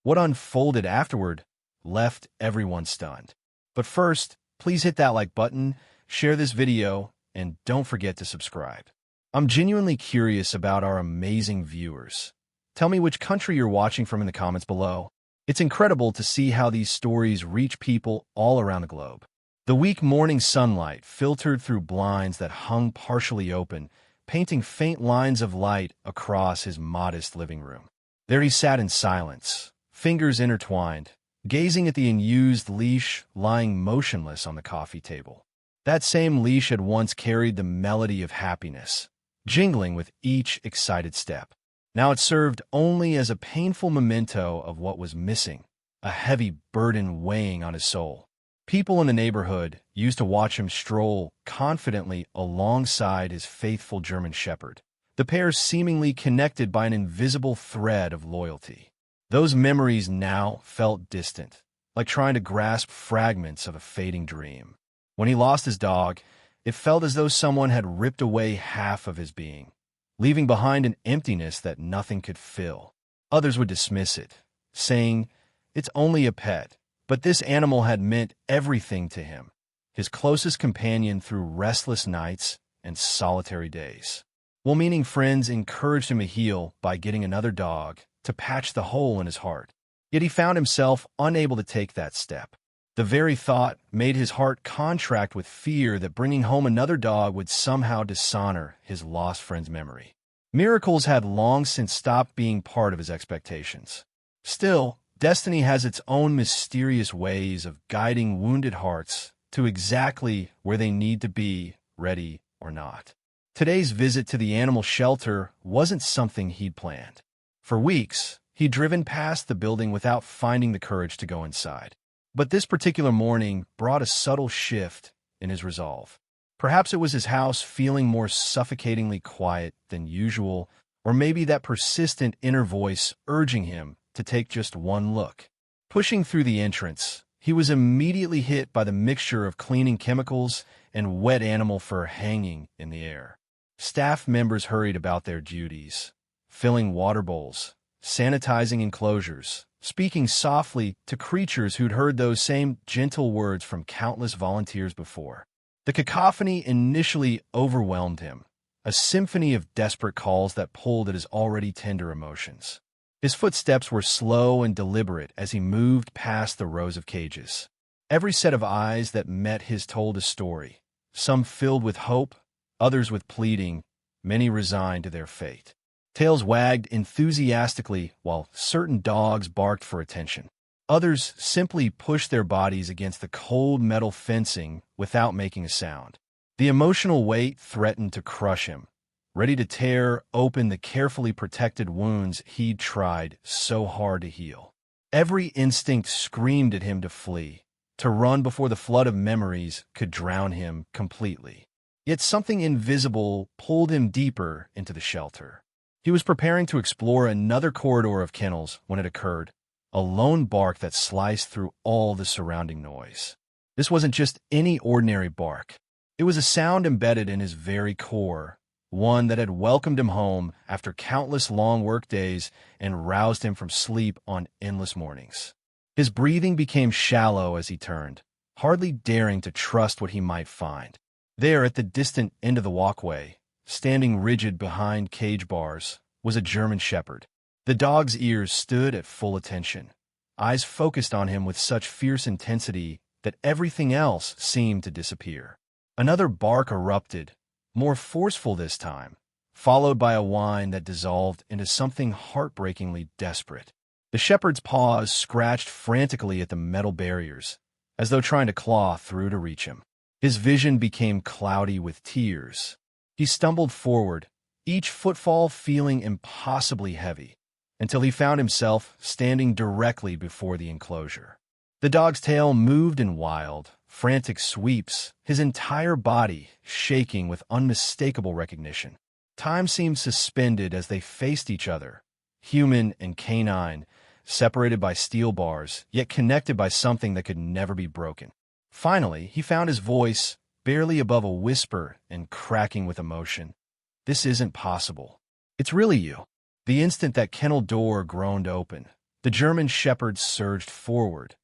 What unfolded afterward left everyone stunned. But first, please hit that like button, share this video, and don't forget to subscribe. I'm genuinely curious about our amazing viewers. Tell me which country you're watching from in the comments below. It's incredible to see how these stories reach people all around the globe. The weak morning sunlight filtered through blinds that hung partially open, painting faint lines of light across his modest living room. There he sat in silence, fingers intertwined, gazing at the unused leash lying motionless on the coffee table. That same leash had once carried the melody of happiness, jingling with each excited step. Now it served only as a painful memento of what was missing, a heavy burden weighing on his soul. People in the neighborhood used to watch him stroll confidently alongside his faithful German shepherd, the pair seemingly connected by an invisible thread of loyalty. Those memories now felt distant, like trying to grasp fragments of a fading dream. When he lost his dog, it felt as though someone had ripped away half of his being, leaving behind an emptiness that nothing could fill. Others would dismiss it, saying, "It's only a pet." But this animal had meant everything to him, his closest companion through restless nights and solitary days. Well-meaning friends encouraged him to heal by getting another dog to patch the hole in his heart. Yet he found himself unable to take that step. The very thought made his heart contract with fear that bringing home another dog would somehow dishonor his lost friend's memory. Miracles had long since stopped being part of his expectations. Still, destiny has its own mysterious ways of guiding wounded hearts to exactly where they need to be, ready or not. Today's visit to the animal shelter wasn't something he'd planned. For weeks, he'd driven past the building without finding the courage to go inside. But this particular morning brought a subtle shift in his resolve. Perhaps it was his house feeling more suffocatingly quiet than usual, or maybe that persistent inner voice urging him to take just one look. Pushing through the entrance, he was immediately hit by the mixture of cleaning chemicals and wet animal fur hanging in the air. Staff members hurried about their duties, filling water bowls, sanitizing enclosures, speaking softly to creatures who'd heard those same gentle words from countless volunteers before. The cacophony initially overwhelmed him, a symphony of desperate calls that pulled at his already tender emotions. His footsteps were slow and deliberate as he moved past the rows of cages. Every set of eyes that met his told a story, some filled with hope, others with pleading, many resigned to their fate. Tails wagged enthusiastically while certain dogs barked for attention. Others simply pushed their bodies against the cold metal fencing without making a sound. The emotional weight threatened to crush him, ready to tear open the carefully protected wounds he'd tried so hard to heal. Every instinct screamed at him to flee, to run before the flood of memories could drown him completely. Yet something invisible pulled him deeper into the shelter. He was preparing to explore another corridor of kennels when it occurred, a lone bark that sliced through all the surrounding noise. This wasn't just any ordinary bark. It was a sound embedded in his very core, one that had welcomed him home after countless long work days and roused him from sleep on endless mornings. His breathing became shallow as he turned, hardly daring to trust what he might find. There, at the distant end of the walkway, standing rigid behind cage bars, was a German shepherd. The dog's ears stood at full attention, eyes focused on him with such fierce intensity that everything else seemed to disappear. Another bark erupted, more forceful this time, followed by a whine that dissolved into something heartbreakingly desperate. The shepherd's paws scratched frantically at the metal barriers, as though trying to claw through to reach him. His vision became cloudy with tears. He stumbled forward, each footfall feeling impossibly heavy, until he found himself standing directly before the enclosure. The dog's tail moved in wild, frantic sweeps, his entire body shaking with unmistakable recognition. Time seemed suspended as they faced each other, human and canine, separated by steel bars, yet connected by something that could never be broken. Finally, he found his voice, barely above a whisper and cracking with emotion. "This isn't possible. It's really you." The instant that kennel door groaned open, The German Shepherd surged forward,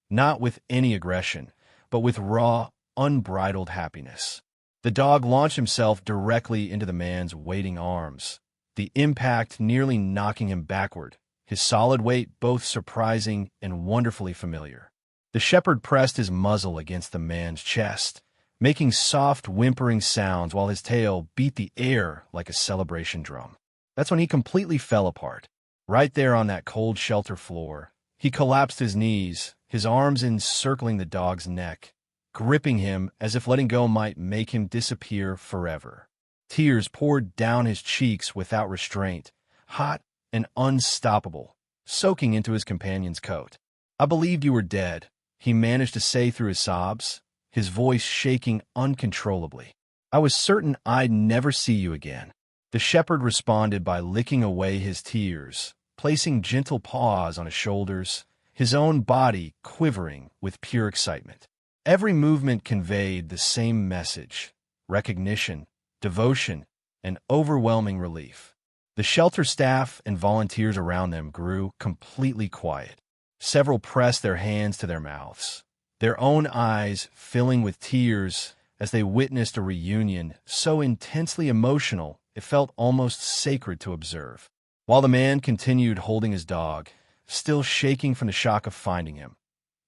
not with any aggression, but with raw, unbridled happiness. The dog launched himself directly into the man's waiting arms, the impact nearly knocking him backward, his solid weight both surprising and wonderfully familiar. The shepherd pressed his muzzle against the man's chest, making soft, whimpering sounds while his tail beat the air like a celebration drum. That's when he completely fell apart. Right there on that cold shelter floor, he collapsed his knees, his arms encircling the dog's neck, gripping him as if letting go might make him disappear forever. Tears poured down his cheeks without restraint, hot and unstoppable, soaking into his companion's coat. "I believed you were dead," he managed to say through his sobs, his voice shaking uncontrollably. "I was certain I'd never see you again." The shepherd responded by licking away his tears, placing gentle paws on his shoulders, his own body quivering with pure excitement. Every movement conveyed the same message: recognition, devotion, and overwhelming relief. The shelter staff and volunteers around them grew completely quiet. Several pressed their hands to their mouths, their own eyes filling with tears as they witnessed a reunion so intensely emotional it felt almost sacred to observe. While the man continued holding his dog, still shaking from the shock of finding him,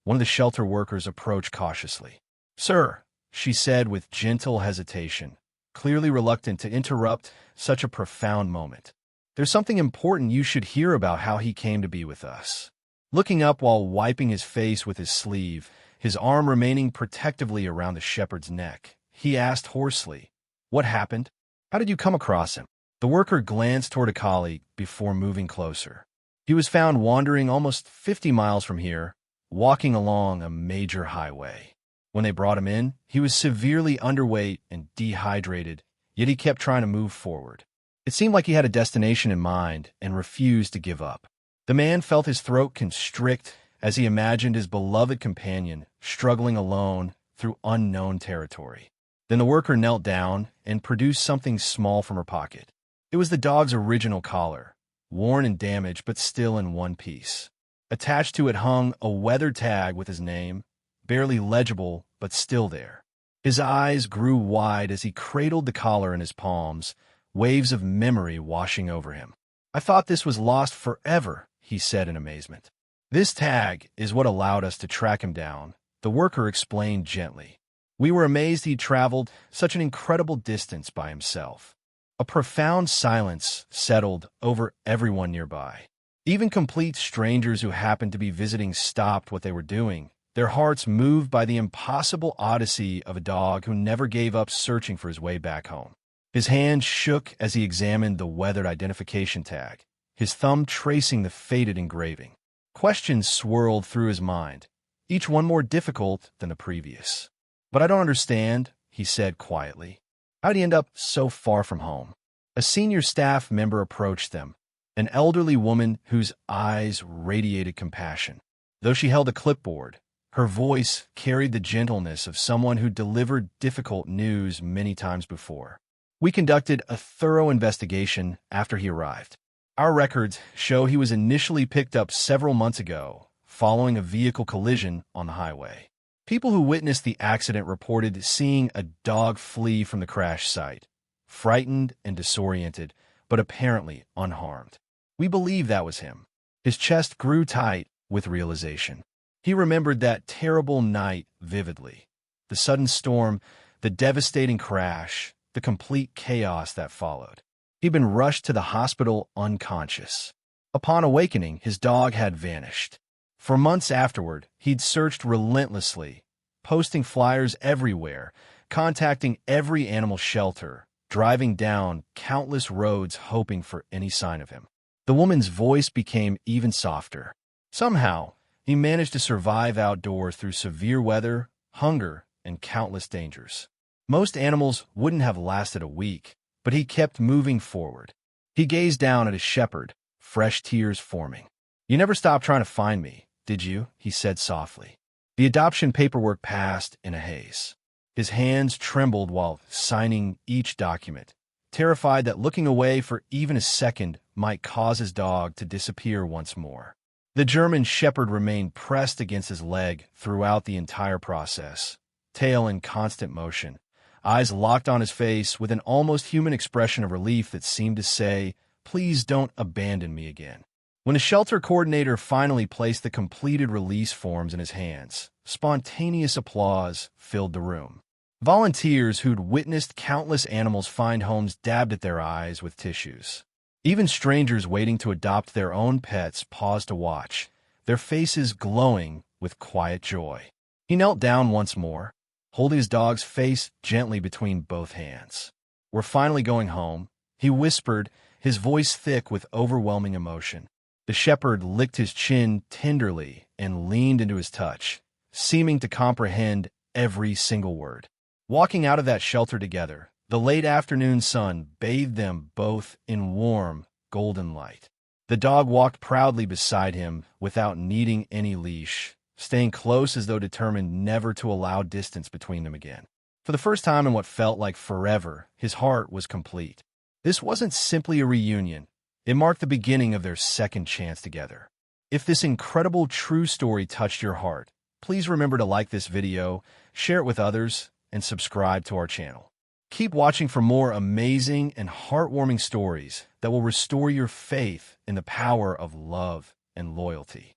one of the shelter workers approached cautiously. "Sir," she said with gentle hesitation, clearly reluctant to interrupt such a profound moment, "there's something important you should hear about how he came to be with us." Looking up while wiping his face with his sleeve, his arm remaining protectively around the shepherd's neck, he asked hoarsely, "What happened? How did you come across him?" The worker glanced toward a colleague before moving closer. "He was found wandering almost 50 miles from here, walking along a major highway. When they brought him in, he was severely underweight and dehydrated, yet he kept trying to move forward. It seemed like he had a destination in mind and refused to give up." The man felt his throat constrict as he imagined his beloved companion struggling alone through unknown territory. Then the worker knelt down and produced something small from her pocket. It was the dog's original collar, worn and damaged but still in one piece. Attached to it hung a weathered tag with his name, barely legible but still there. His eyes grew wide as he cradled the collar in his palms, waves of memory washing over him. "I thought this was lost forever," he said in amazement. "This tag is what allowed us to track him down," the worker explained gently. "We were amazed he'd traveled such an incredible distance by himself." A profound silence settled over everyone nearby. Even complete strangers who happened to be visiting stopped what they were doing, their hearts moved by the impossible odyssey of a dog who never gave up searching for his way back home. His hand shook as he examined the weathered identification tag, his thumb tracing the faded engraving. Questions swirled through his mind, each one more difficult than the previous. "But I don't understand," he said quietly. "How'd he end up so far from home?" A senior staff member approached them, an elderly woman whose eyes radiated compassion. Though she held a clipboard, her voice carried the gentleness of someone who delivered difficult news many times before. "We conducted a thorough investigation after he arrived. Our records show he was initially picked up several months ago, following a vehicle collision on the highway. People who witnessed the accident reported seeing a dog flee from the crash site, frightened and disoriented, but apparently unharmed. We believe that was him." His chest grew tight with realization. He remembered that terrible night vividly. The sudden storm, the devastating crash, the complete chaos that followed. He'd been rushed to the hospital unconscious. Upon awakening, his dog had vanished. For months afterward, he'd searched relentlessly, posting flyers everywhere, contacting every animal shelter, driving down countless roads hoping for any sign of him. The woman's voice became even softer. Somehow, he managed to survive outdoors through severe weather, hunger, and countless dangers. Most animals wouldn't have lasted a week, but he kept moving forward. He gazed down at his shepherd, fresh tears forming. "You never stopped trying to find me, did you?" he said softly. The adoption paperwork passed in a haze. His hands trembled while signing each document, terrified that looking away for even a second might cause his dog to disappear once more. The German Shepherd remained pressed against his leg throughout the entire process, tail in constant motion, eyes locked on his face with an almost human expression of relief that seemed to say, "Please don't abandon me again." When a shelter coordinator finally placed the completed release forms in his hands, spontaneous applause filled the room. Volunteers who'd witnessed countless animals find homes dabbed at their eyes with tissues. Even strangers waiting to adopt their own pets paused to watch, their faces glowing with quiet joy. He knelt down once more, holding his dog's face gently between both hands. "We're finally going home," he whispered, his voice thick with overwhelming emotion. The shepherd licked his chin tenderly and leaned into his touch, seeming to comprehend every single word. Walking out of that shelter together, the late afternoon sun bathed them both in warm, golden light. The dog walked proudly beside him without needing any leash, staying close as though determined never to allow distance between them again. For the first time in what felt like forever, his heart was complete. This wasn't simply a reunion. It marked the beginning of their second chance together. If this incredible true story touched your heart, please remember to like this video, share it with others, and subscribe to our channel. Keep watching for more amazing and heartwarming stories that will restore your faith in the power of love and loyalty.